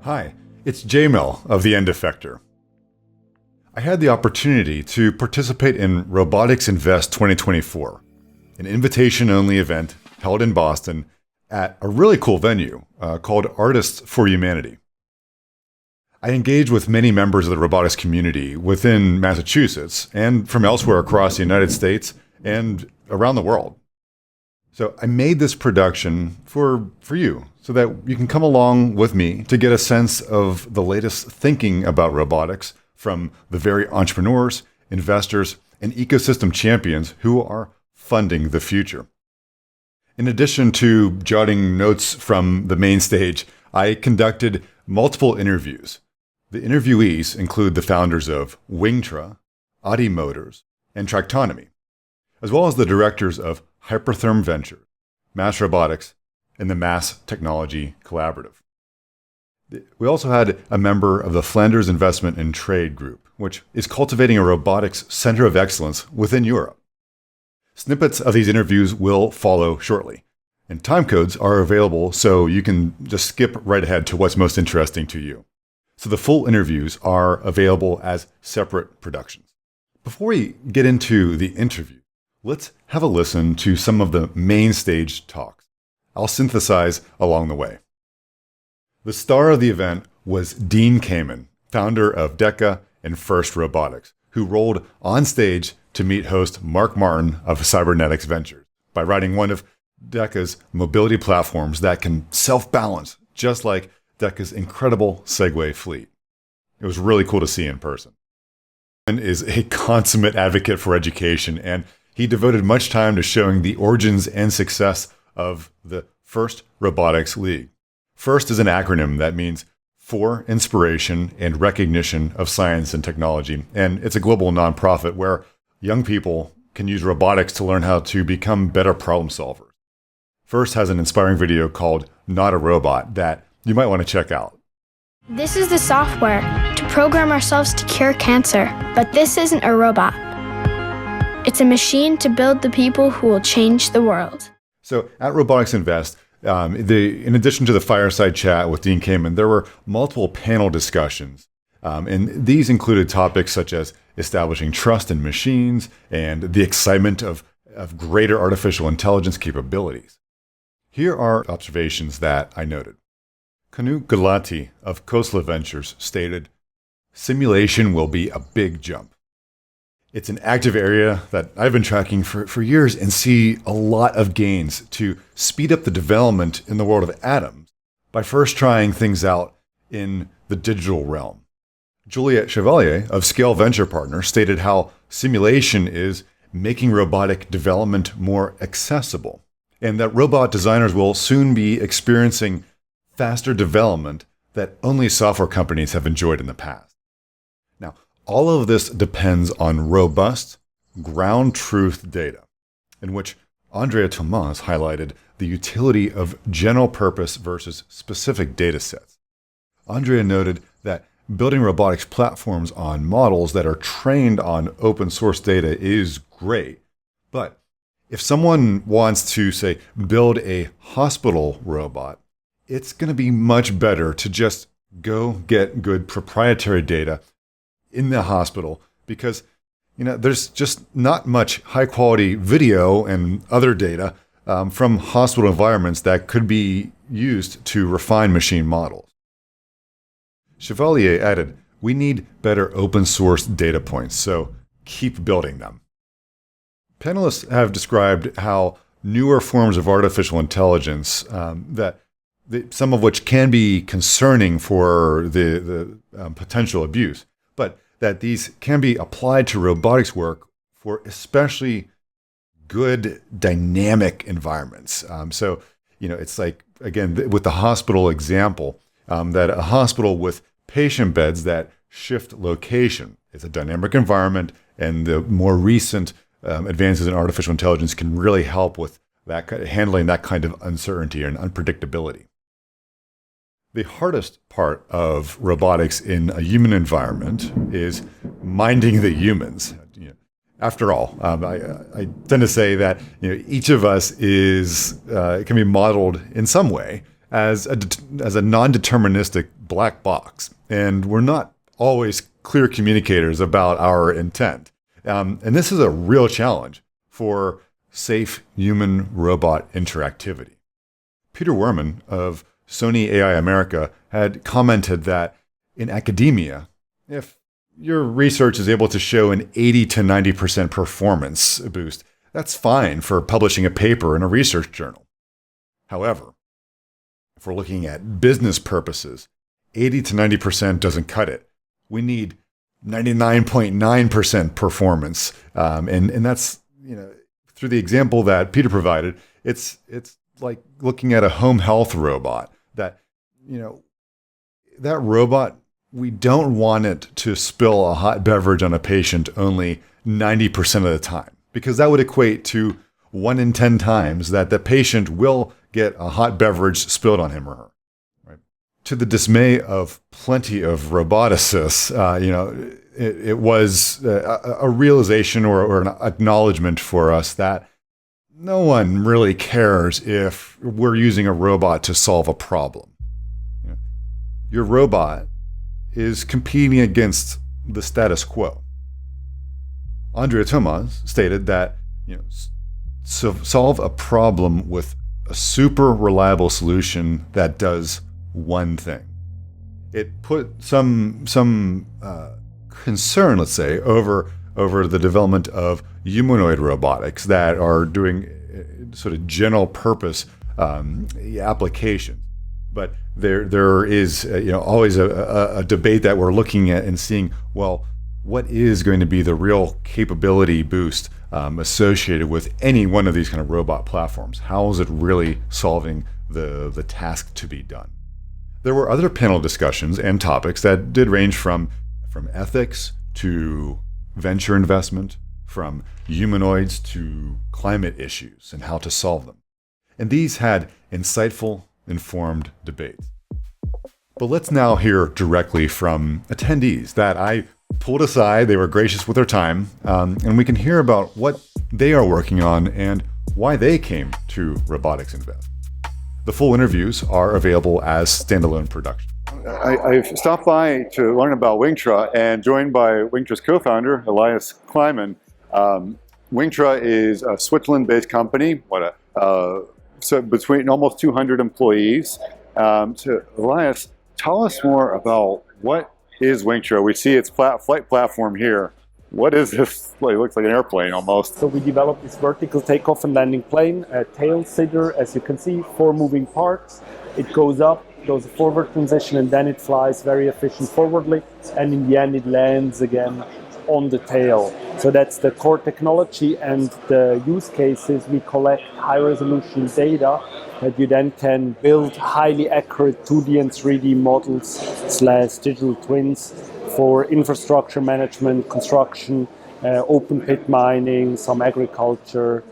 Hi, it's Jamel of The End Effector. I had the opportunity to participate in Robotics Invest 2024, an invitation-only event held in Boston at a really cool venue called Artists for Humanity. I engaged with many members of the robotics community within Massachusetts and from elsewhere across the United States and around the world. So I made this production for you so that you can come along with me to get a sense of the latest thinking about robotics from the very entrepreneurs, investors, and ecosystem champions who are funding the future. In addition to jotting notes from the main stage, I conducted multiple interviews. The interviewees include the founders of Wingtra, Audi Motors, and Tractonomy, as well as the directors of Hypertherm Ventures, Mass Robotics, and the Mass Technology Collaborative. We also had a member of the Flanders Investment and Trade Group, which is cultivating a robotics center of excellence within Europe. Snippets of these interviews will follow shortly, and time codes are available so you can just skip right ahead to what's most interesting to you. So the full interviews are available as separate productions. Before we get into the interview, let's have a listen to some of the main stage talks. I'll synthesize along the way. The star of the event was Dean Kamen, founder of DECA and First Robotics, who rolled on stage to meet host Mark Martin of Cybernetics Ventures by riding one of DECA's mobility platforms that can self-balance, just like DECA's incredible Segway fleet. It was really cool to see in person. Kamen is a consummate advocate for education, and he devoted much time to showing the origins and success of the First Robotics League. FIRST is an acronym that means for inspiration and recognition of science and technology, and it's a global nonprofit where young people can use robotics to learn how to become better problem solvers. FIRST has an inspiring video called Not a Robot that you might want to check out. This is the software to program ourselves to cure cancer, but this isn't a robot. It's a machine to build the people who will change the world. So at Robotics Invest, in addition to the fireside chat with Dean Kamen, there were multiple panel discussions. And these included topics such as establishing trust in machines and the excitement of greater artificial intelligence capabilities. Here are observations that I noted. Kanu Gulati of Khosla Ventures stated, "Simulation will be a big jump. It's an active area that I've been tracking for years and see a lot of gains to speed up the development in the world of atoms by first trying things out in the digital realm." Juliette Chevalier of Scale Venture Partners stated how simulation is making robotic development more accessible, and that robot designers will soon be experiencing faster development that only software companies have enjoyed in the past. Now, all of this depends on robust, ground truth data, in which Andrea Tomas highlighted the utility of general purpose versus specific data sets. Andrea noted that building robotics platforms on models that are trained on open source data is great, but if someone wants to, say, build a hospital robot, it's going to be much better to just go get good proprietary data in the hospital because, there's just not much high quality video and other data from hospital environments that could be used to refine machine models. Chevalier added, "We need better open source data points, so keep building them." Panelists have described how newer forms of artificial intelligence some of which can be concerning for the potential abuse, but that these can be applied to robotics work for especially good dynamic environments. It's like, again, with the hospital example, that a hospital with patient beds that shift location is a dynamic environment, and the more recent advances in artificial intelligence can really help with that handling that kind of uncertainty and unpredictability. The hardest part of robotics in a human environment is minding the humans. After all, I tend to say that each of us can be modeled in some way as a non-deterministic black box, and we're not always clear communicators about our intent. And this is a real challenge for safe human-robot interactivity. Peter Werman of Sony AI America had commented that in academia, if your research is able to show an 80 to 90% performance boost, that's fine for publishing a paper in a research journal. However, if we're looking at business purposes, 80 to 90% doesn't cut it. We need 99.9% performance. And that's, through the example that Peter provided, it's like looking at a home health robot that robot, we don't want it to spill a hot beverage on a patient only 90% of the time, because that would equate to 1 in 10 times that the patient will get a hot beverage spilled on him or her. Right? To the dismay of plenty of roboticists, it was a realization or an acknowledgement for us that no one really cares if we're using a robot to solve a problem. Your robot is competing against the status quo. Andrea Thomas stated that solve a problem with a super reliable solution that does one thing. It put some concern, let's say, over the development of humanoid robotics that are doing sort of general purpose applications. But there is always a debate that we're looking at and seeing, well, what is going to be the real capability boost associated with any one of these kind of robot platforms? How is it really solving the task to be done? There were other panel discussions and topics that did range from ethics to venture investment, from humanoids to climate issues and how to solve them. And these had insightful, informed debates. But let's now hear directly from attendees that I pulled aside. They were gracious with their time, and we can hear about what they are working on and why they came to Robotics Invest. The full interviews are available as standalone productions. I've stopped by to learn about Wingtra and joined by Wingtra's co-founder, Elias Kleiman. Wingtra is a Switzerland-based company, so between almost 200 employees. So Elias, tell us more about what is Wingtra. We see its flight platform here. What is this? It looks like an airplane almost. So we developed this vertical takeoff and landing plane, a tail sitter, as you can see, 4 moving parts. It goes up, goes a forward transition, and then it flies very efficient forwardly, and in the end it lands again on the tail. So that's the core technology, and the use cases, we collect high resolution data that you then can build highly accurate 2D and 3D models / digital twins for infrastructure management, construction, open pit mining, some agriculture,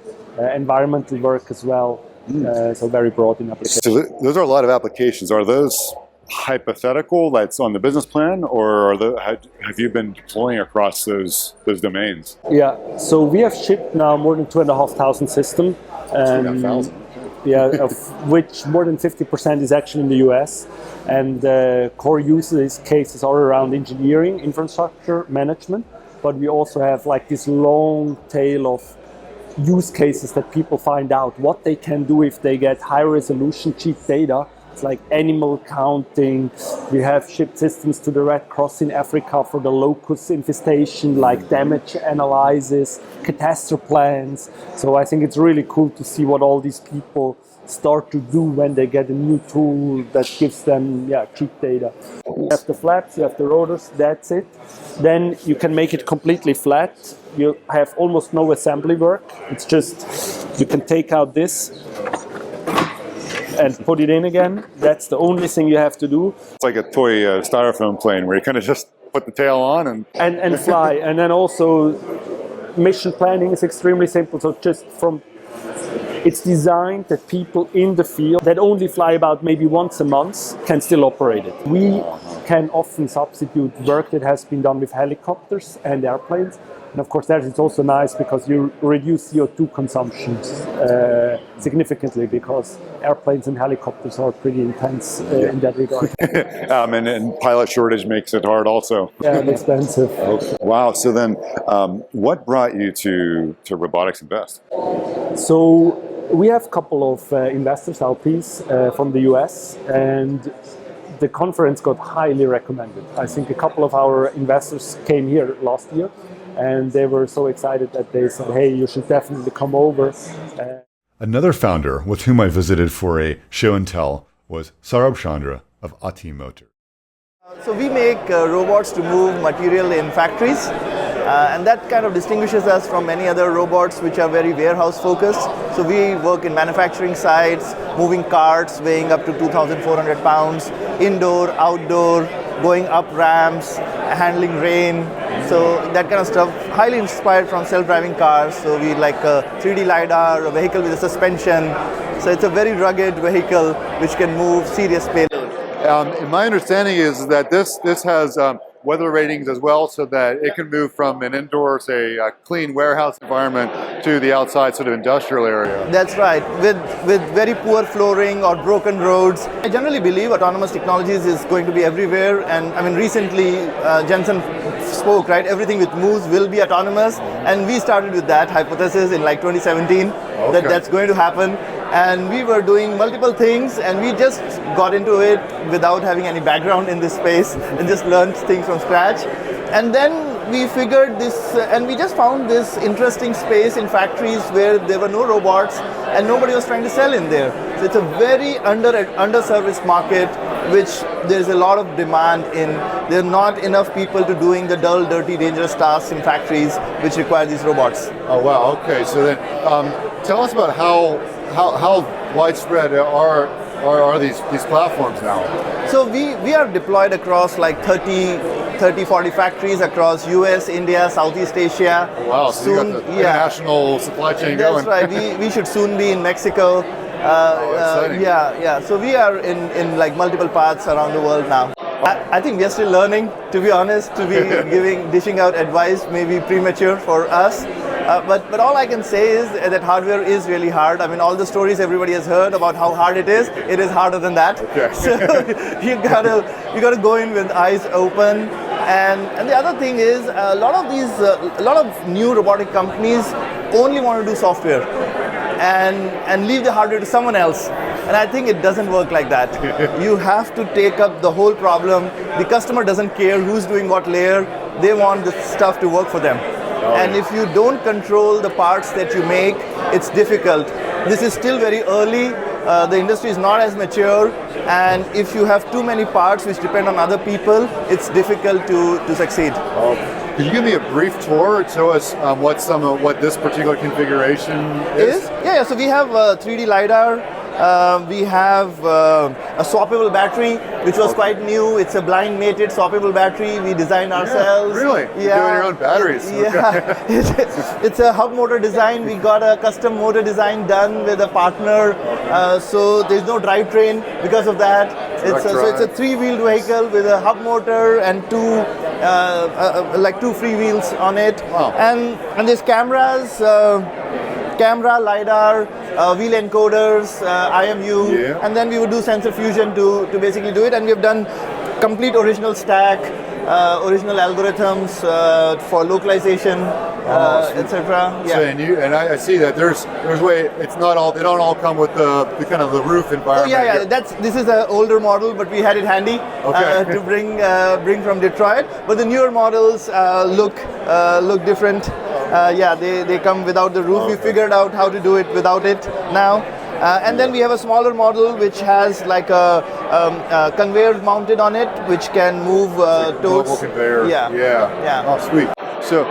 environmental work as well. So very broad in application. So those are a lot of applications. Are those hypothetical that's on the business plan, or have you been deploying across those domains? Yeah, so we have shipped now more than 2,500 systems. 2,500? Yeah, of which more than 50% is actually in the US. And core use cases are around engineering, infrastructure management, but we also have like this long tail of use cases that people find out what they can do if they get high resolution cheap data. It's like animal counting. We have shipped systems to the Red Cross in Africa for the locust infestation, like damage analysis, catastrophe plans. So I think it's really cool to see what all these people start to do when they get a new tool that gives them cheap data. You have the flaps, you have the rotors, that's it. Then you can make it completely flat. You have almost no assembly work. It's just, you can take out this and put it in again. That's the only thing you have to do. It's like a toy styrofoam plane where you kind of just put the tail on and fly. And then also mission planning is extremely simple. So just it's designed that people in the field that only fly about maybe once a month can still operate it. We can often substitute work that has been done with helicopters and airplanes. And of course, that is also nice because you reduce CO2 consumption significantly, because airplanes and helicopters are pretty intense in that regard. And pilot shortage makes it hard also. Yeah, and expensive. Okay. Wow. So then, what brought you to Robotics Invest? So we have a couple of investors, LPs, from the US, and the conference got highly recommended. I think a couple of our investors came here last year, and they were so excited that they said, hey, you should definitely come over. Another founder with whom I visited for a show and tell was Saurabh Chandra of Ati Motor. So we make robots to move material in factories, and that kind of distinguishes us from many other robots which are very warehouse focused. So we work in manufacturing sites, moving carts weighing up to 2,400 pounds, indoor, outdoor, going up ramps, handling rain. So that kind of stuff, highly inspired from self-driving cars. So we like a 3D LiDAR, a vehicle with a suspension. So it's a very rugged vehicle which can move serious payload. My understanding is that this has weather ratings as well, so that it can move from an indoor, say, clean warehouse environment to the outside sort of industrial area. That's right, with very poor flooring or broken roads. I generally believe autonomous technologies is going to be everywhere, and I mean recently Jensen spoke, right, everything which moves will be autonomous, and we started with that hypothesis in like 2017, that that's going to happen. And we were doing multiple things, and we just got into it without having any background in this space and just learned things from scratch. And then we figured this, and we just found this interesting space in factories where there were no robots and nobody was trying to sell in there. So it's a very underserviced market, which there's a lot of demand in. There are not enough people to doing the dull, dirty, dangerous tasks in factories which require these robots. Oh wow, okay. So then tell us about how widespread are these platforms now? So we are deployed across like 40 factories across US, India, Southeast Asia. Wow, so soon, you got the international supply chain going. That's right, we should soon be in Mexico. So we are in like multiple parts around the world now. I think we are still learning, to be honest. To be dishing out advice may be premature for us. But all I can say is that hardware is really hard. I mean, all the stories everybody has heard about how hard it is harder than that. Okay. So you gotta go in with eyes open. And the other thing is, a lot of new robotic companies only want to do software and leave the hardware to someone else. And I think it doesn't work like that. You have to take up the whole problem. The customer doesn't care who's doing what layer. They want the stuff to work for them. And if you don't control the parts that you make, it's difficult. This is still very early. The industry is not as mature. And if you have too many parts which depend on other people, it's difficult to succeed. Could you give me a brief tour? Show us what this particular configuration is? Yeah, so we have 3D LiDAR. We have a swappable battery, which was quite new. It's a blind mated swappable battery we designed ourselves. Really? Yeah. You're doing your own batteries? Yeah. It's a hub motor design. We got a custom motor design done with a partner. So there's no drivetrain because of that. So it's a 3-wheeled vehicle with a hub motor and two free wheels on it. Wow. And there's cameras, camera, LiDAR, wheel encoders, IMU, and then we would do sensor fusion to basically do it. And we have done complete original stack, original algorithms for localization, etc. Yeah. So, and I see that there's way it's not all, they don't all come with the kind of the roof environment. Oh yeah. This is an older model, but we had it handy to bring from Detroit. But the newer models look different. They come without the roof. We figured out how to do it without it now. And then we have a smaller model which has like a conveyor mounted on it, which can move towards. Global conveyor. Yeah. Oh, sweet. So,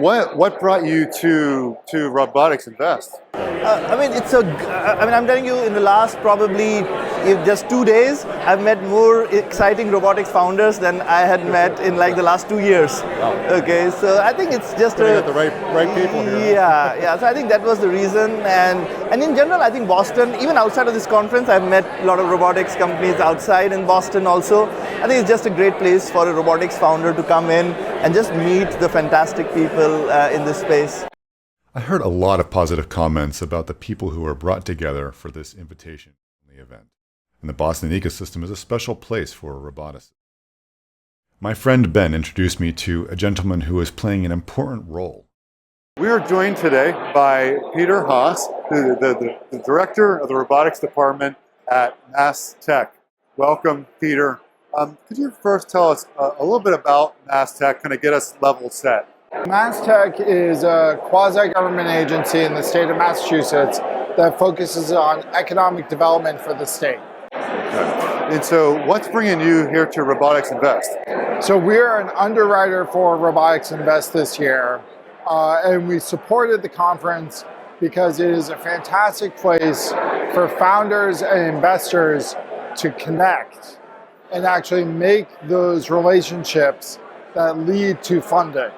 what brought you to Robotics Invest? I'm telling you, in the last probably in just 2 days, I've met more exciting robotics founders than I had met in like the last 2 years. Wow. Okay, so I think it's just got the right people here. Yeah. So I think that was the reason, and in general, I think Boston, even outside of this conference, I've met a lot of robotics companies outside in Boston also. I think it's just a great place for a robotics founder to come in and just meet the fantastic people in this space. I heard a lot of positive comments about the people who were brought together for this invitation in the event. And the Boston ecosystem is a special place for roboticists. My friend Ben introduced me to a gentleman who is playing an important role. We are joined today by Peter Haas, the director of the robotics department at Mass Tech. Welcome, Peter. Could you first tell us a little bit about Mass Tech, kind of get us level set? Mass Tech is a quasi-government agency in the state of Massachusetts that focuses on economic development for the state. Okay. And so what's bringing you here to Robotics Invest? So we're an underwriter for Robotics Invest this year, and we supported the conference because it is a fantastic place for founders and investors to connect and actually make those relationships that lead to funding.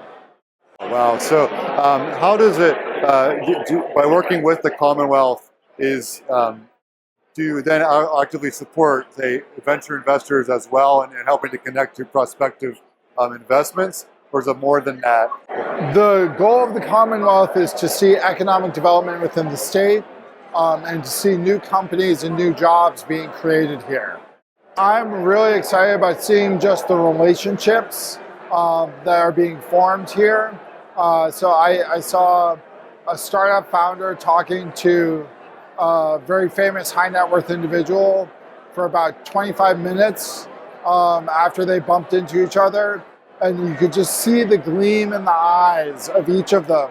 Wow. So how does it, by working with the Commonwealth, do you then actively support, say, venture investors as well and helping to connect to prospective investments? Or is it more than that? The goal of the Commonwealth is to see economic development within the state and to see new companies and new jobs being created here. I'm really excited about seeing just the relationships that are being formed here. So I saw a startup founder talking to a very famous high net worth individual for about 25 minutes after they bumped into each other. And you could just see the gleam in the eyes of each of them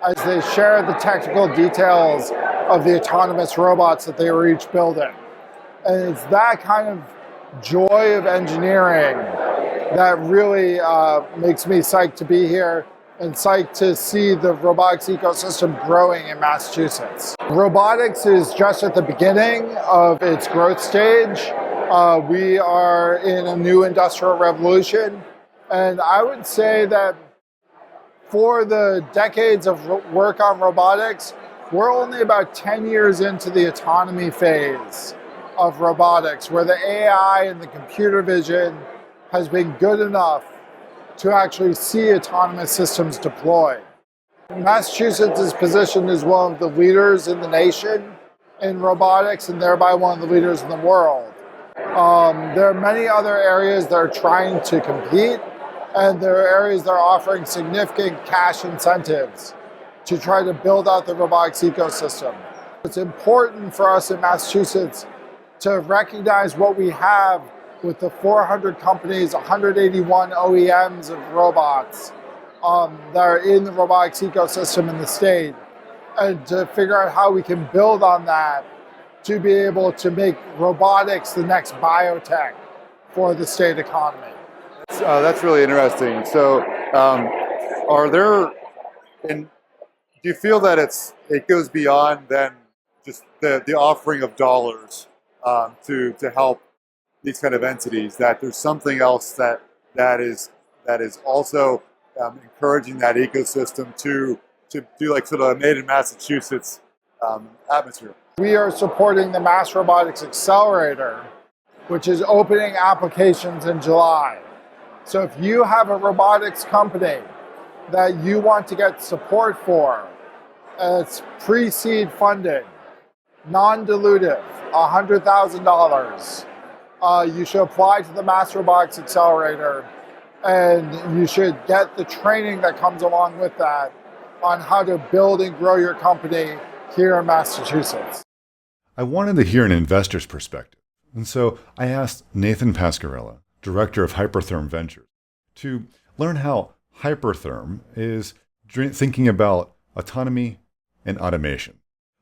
as they shared the technical details of the autonomous robots that they were each building. And it's that kind of joy of engineering that really makes me psyched to be here and psyched to see the robotics ecosystem growing in Massachusetts. Robotics is just at the beginning of its growth stage. We are in a new industrial revolution. And I would say that for the decades of work on robotics, we're only about 10 years into the autonomy phase of robotics, where the AI and the computer vision has been good enough to actually see autonomous systems deployed. Massachusetts is positioned as one of the leaders in the nation in robotics and thereby one of the leaders in the world. There are many other areas that are trying to compete, and there are areas that are offering significant cash incentives to try to build out the robotics ecosystem. It's important for us in Massachusetts to recognize what we have with the 400 companies, 181 OEMs of robots that are in the robotics ecosystem in the state, and to figure out how we can build on that to be able to make robotics the next biotech for the state economy. That's really interesting. So do you feel that it goes beyond than just the offering of dollars to help these kind of entities, that there's something else that is also encouraging that ecosystem to do like sort of a made in Massachusetts atmosphere? We are supporting the Mass Robotics Accelerator, which is opening applications in July. So if you have a robotics company that you want to get support for, it's pre-seed funding, non-dilutive, $100,000. You should apply to the Mass Robotics Accelerator, and you should get the training that comes along with that on how to build and grow your company here in Massachusetts. I wanted to hear an investor's perspective, and so I asked Nathan Pascarella, director of Hypertherm Ventures, to learn how Hypertherm is thinking about autonomy and automation.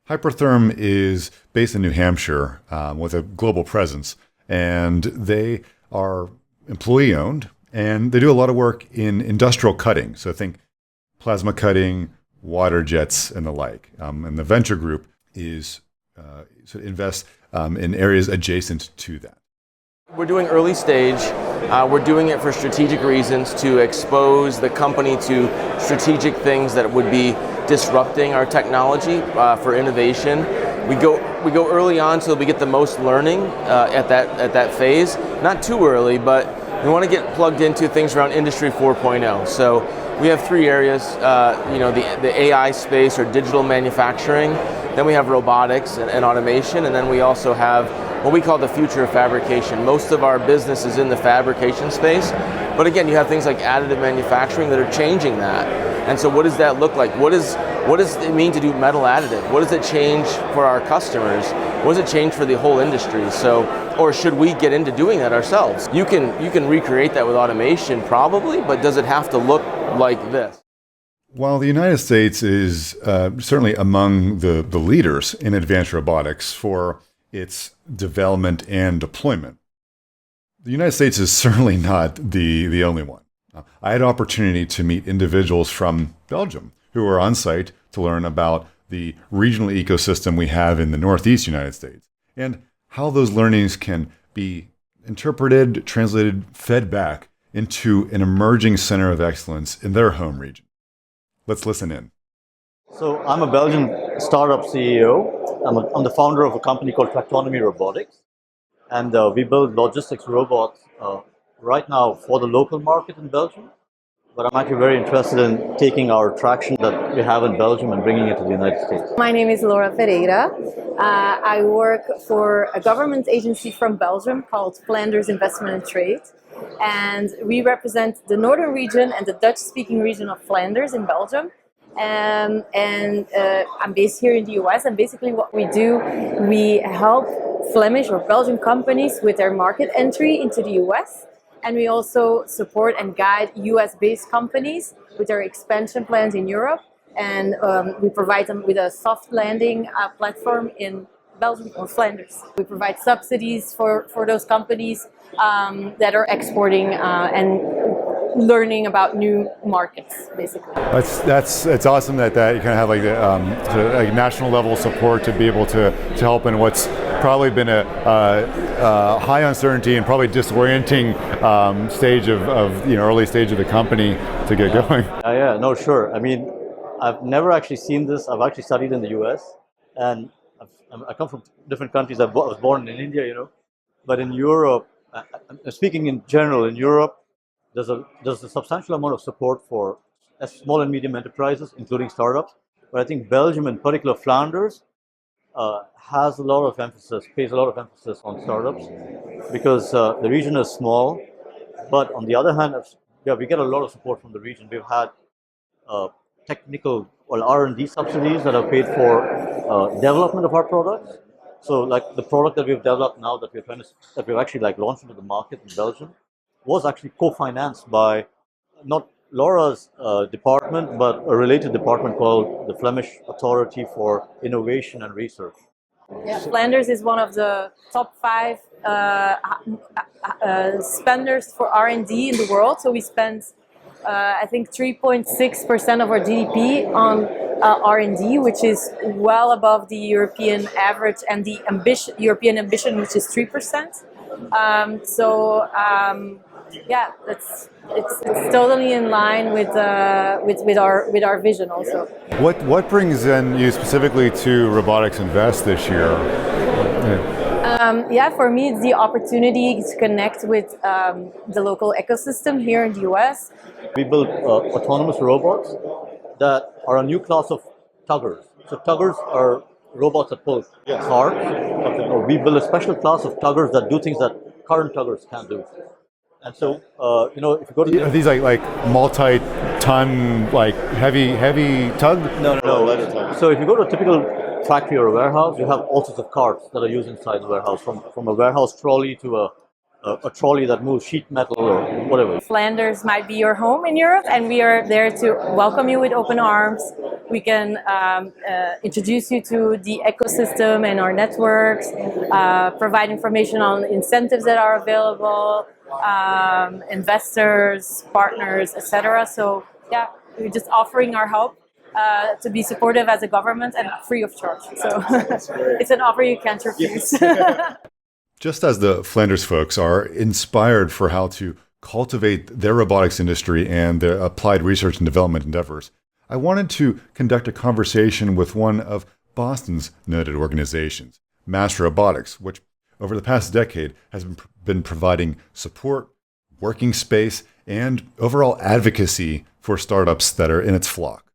Hypertherm is based in New Hampshire with a global presence, and they are employee-owned, and they do a lot of work in industrial cutting. So think plasma cutting, water jets, and the like. And the venture group is invest in areas adjacent to that? We're doing early stage. We're doing it for strategic reasons to expose the company to strategic things that would be disrupting our technology for innovation. We go early on so that we get the most learning at that phase. Not too early, but we want to get plugged into things around Industry 4.0. So we have three areas, the AI space or digital manufacturing, then we have robotics and automation, and then we also have what we call the future of fabrication. Most of our business is in the fabrication space, but again, you have things like additive manufacturing that are changing that. And so what does that look like? What does it mean to do metal additive? What does it change for our customers? What does it change for the whole industry? So, or should we get into doing that ourselves? You can recreate that with automation probably, but does it have to look like this? While the United States is certainly among the leaders in advanced robotics for its development and deployment, the United States is certainly not the only one. I had an opportunity to meet individuals from Belgium who were on site to learn about the regional ecosystem we have in the Northeast United States and how those learnings can be interpreted, translated, fed back into an emerging center of excellence in their home region. Let's listen in. So I'm a Belgian startup CEO. I'm the founder of a company called Hypertherm Robotics. And we build logistics robots right now for the local market in Belgium. But I'm actually very interested in taking our traction that we have in Belgium and bringing it to the United States. My name is Laura Ferreira. I work for a government agency from Belgium called Flanders Investment and Trade. And we represent the northern region and the Dutch-speaking region of Flanders in Belgium. And I'm based here in the US, and basically what we do, we help Flemish or Belgian companies with their market entry into the US. And we also support and guide US-based companies with their expansion plans in Europe. And we provide them with a soft landing platform in Belgium or Flanders. We provide subsidies for those companies that are exporting and learning about new markets, basically. It's awesome that you kind of have like the like national level support to be able to help in what's probably been a high uncertainty and probably disorienting stage of early stage of the company to get going. No, sure. I mean, I've never actually seen this. I've actually studied in the US, and I come from different countries. I was born in India, but in Europe, I'm speaking in general, in Europe, there's a substantial amount of support for small and medium enterprises, including startups. But I think Belgium, in particular Flanders, pays a lot of emphasis on startups because the region is small. But on the other hand, we get a lot of support from the region. We've had technical R&D subsidies that are paid for development of our products. So, like the product that we've developed now that we've actually launched into the market in Belgium was actually co-financed by not Laura's department, but a related department called the Flemish Authority for Innovation and Research. Yeah, Flanders is one of the top 5 spenders for R&D in the world. So we spend, I think, 3.6% of our GDP on R&D, which is well above the European average and the European ambition, which is 3%. It's totally in line with our vision also. What brings in you specifically to Robotics Invest this year? For me, it's the opportunity to connect with the local ecosystem here in the US. We build autonomous robots that are a new class of tuggers. So tuggers are robots that pull cars. Okay. We build a special class of tuggers that do things that current tuggers can't do. And so, if you go to are these like multi-ton, heavy tug? No. So if you go to a typical factory or a warehouse, you have all sorts of carts that are used inside the warehouse, from a warehouse trolley to a trolley that moves sheet metal or whatever. Flanders might be your home in Europe, and we are there to welcome you with open arms. We can introduce you to the ecosystem and our networks, provide information on incentives that are available, investors, partners, etc. So we're just offering our help to be supportive as a government and free of charge. So it's an offer you can't refuse. Just as the Flanders folks are inspired for how to cultivate their robotics industry and their applied research and development endeavors, I wanted to conduct a conversation with one of Boston's noted organizations, Mass Robotics, which over the past decade has been providing support, working space, and overall advocacy for startups that are in its flock.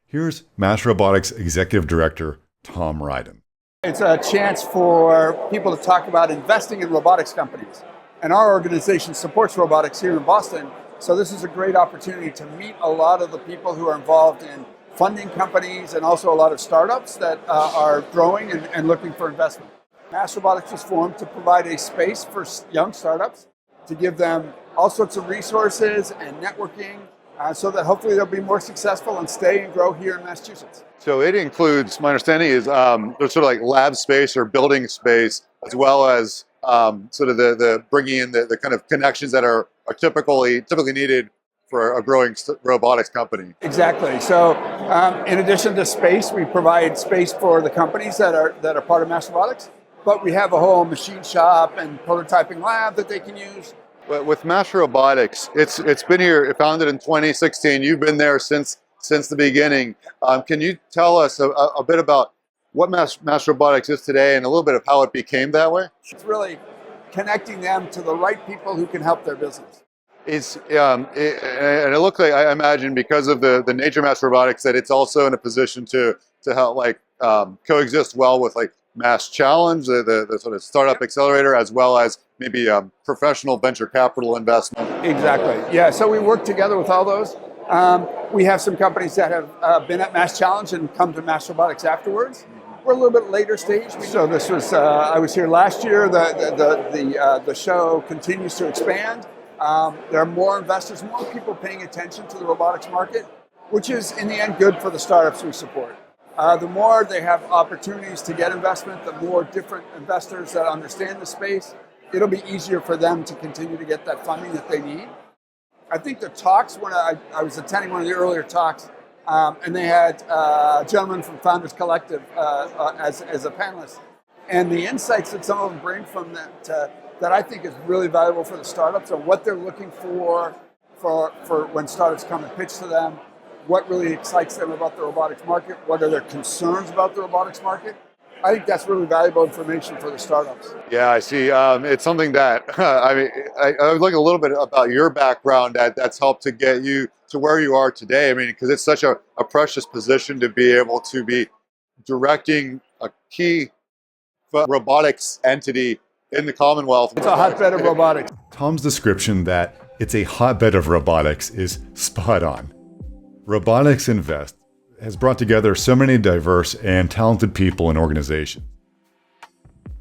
Here's Mass Robotics Executive Director Tom Ryden. It's a chance for people to talk about investing in robotics companies. And our organization supports robotics here in Boston. So this is a great opportunity to meet a lot of the people who are involved in funding companies and also a lot of startups that are growing and looking for investment. Mass Robotics was formed to provide a space for young startups, to give them all sorts of resources and networking so that hopefully they'll be more successful and stay and grow here in Massachusetts. So it includes, my understanding is there's sort of like lab space or building space, as well as sort of the bringing in the kind of connections that are typically needed for a growing robotics company. Exactly. So in addition to space, we provide space for the companies that are part of Mass Robotics, but we have a whole machine shop and prototyping lab that they can use. With Mass Robotics, it's been here, founded in 2016. You've been there since the beginning. Can you tell us a bit about what Mass Robotics is today and a little bit of how it became that way? It's really connecting them to the right people who can help their business. And it looks like, I imagine, because of the nature of Mass Robotics, that it's also in a position to help coexist well with Mass Challenge, the sort of startup accelerator, as well as maybe professional venture capital investment. Exactly. Yeah. So we work together with all those. We have some companies that have been at Mass Challenge and come to Mass Robotics afterwards. We're a little bit later stage. So this was I was here last year. The show continues to expand. There are more investors, more people paying attention to the robotics market, which is in the end good for the startups we support. The more they have opportunities to get investment, the more different investors that understand the space, it'll be easier for them to continue to get that funding that they need. I think the talks, when I was attending one of the earlier talks, and they had a gentleman from Founders Collective as a panelist. And the insights that some of them bring from that I think is really valuable for the startups and what they're looking for when startups come and pitch to them, what really excites them about the robotics market, what are their concerns about the robotics market. I think that's really valuable information for the startups. Yeah, I see. It's something that, I would like a little bit about your background that's helped to get you to where you are today. I mean, because it's such a precious position to be able to be directing a key robotics entity in the Commonwealth. It's a hotbed of robotics. Tom's description that it's a hotbed of robotics is spot on. Robotics Invest has brought together so many diverse and talented people and organizations.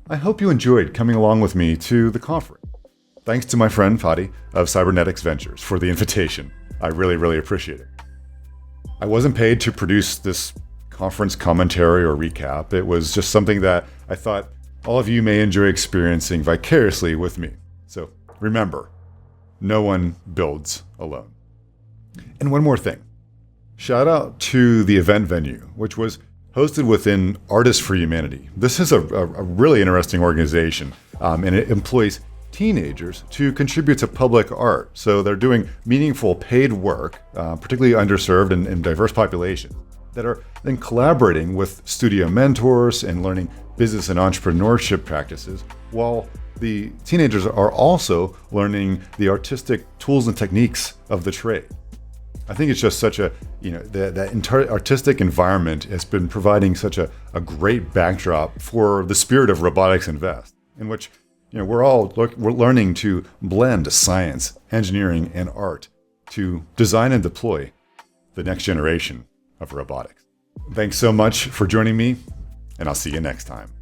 I hope you enjoyed coming along with me to the conference. Thanks to my friend Fadi of Robotics Ventures for the invitation. I really, really appreciate it. I wasn't paid to produce this conference commentary or recap. It was just something that I thought all of you may enjoy experiencing vicariously with me. So remember, no one builds alone. And one more thing. Shout out to the event venue, which was hosted within Artists for Humanity. This is a really interesting organization, and it employs teenagers to contribute to public art. So they're doing meaningful paid work, particularly underserved and diverse populations, that are then collaborating with studio mentors and learning business and entrepreneurship practices, while the teenagers are also learning the artistic tools and techniques of the trade. I think it's just such a, that entire artistic environment has been providing such a great backdrop for the spirit of Robotics Invest, in which we're learning to blend science, engineering, and art to design and deploy the next generation of robotics. Thanks so much for joining me, and I'll see you next time.